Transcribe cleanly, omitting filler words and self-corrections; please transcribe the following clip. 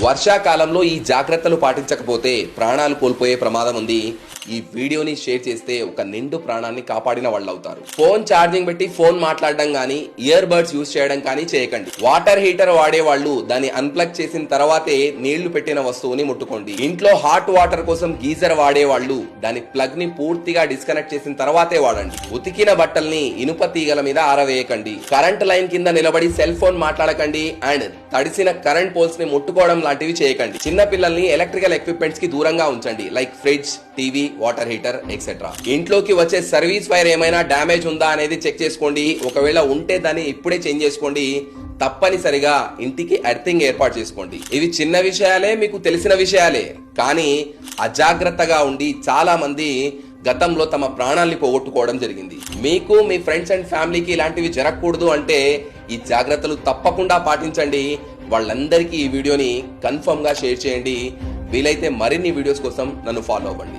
వర్షాకాలంలో ఈ జాగ్రత్తలు పాటించకపోతే ప్రాణాలు కోల్పోయే ప్రమాదం ఉంది. ఈ వీడియోని షేర్ చేస్తే ఒక నిండు ప్రాణాన్ని కాపాడిన వాళ్ళు అవుతారు. ఫోన్ ఛార్జింగ్ పెట్టి ఫోన్ మాట్లాడడం గానీ, ఇయర్ బడ్స్ యూజ్ చేయడం కానీ చేయకండి. వాటర్ హీటర్ వాడే వాళ్ళు దాన్ని అన్ప్లగ్ చేసిన తర్వాతే నీళ్లు పెట్టిన వస్తువుని ముట్టుకోండి. ఇంట్లో హాట్ వాటర్ కోసం గీజర్ వాడే వాళ్ళు దాని ప్లగ్ ని పూర్తిగా డిస్కనెక్ట్ చేసిన తర్వాతే వాడండి. ఉతికిన బట్టల్ని ఇనుప తీగల మీద ఆరవేయకండి. కరెంట్ లైన్ కింద నిలబడి సెల్ ఫోన్ మాట్లాడకండి అండ్ తడిసిన కరెంట్ పోల్స్ ని ముట్టుకోవడం లాంటివి చేయకండి. చిన్న పిల్లల్ని ఎలక్ట్రికల్ ఎక్విప్మెంట్స్ కి దూరంగా ఉంచండి, like fridge, TV, water heater etcetera. ఇంట్లోకి వచ్చే సర్వీస్ వైర్ ఏమైనా డ్యామేజ్ ఉందా అనేది చెక్ చేసుకోండి. ఒకవేళ ఉంటే దాన్ని ఇప్పుడే చేంజ్ చేసుకోండి. తప్పనిసరిగా ఇంటికి ఎర్తింగ్ ఏర్పాటు చేసుకోండి. ఇవి చిన్న విషయాలే, మీకు తెలిసిన విషయాలే, కానీ అజాగ్రత్తగా ఉండి చాలా మంది గతంలో తమ ప్రాణాల్ని పోగొట్టుకోవడం జరిగింది. మీకు మీ ఫ్రెండ్స్ అండ్ ఫ్యామిలీకి ఇలాంటివి జరగకూడదు అంటే ఈ జాగ్రత్తలు తప్పకుండా పాటించండి. వాళ్ళందరికీ ఈ వీడియోని కన్ఫర్మ్ గా షేర్ చేయండి. వీలైతే మరిన్ని వీడియోస్ కోసం నన్ను ఫాలో అవ్వండి.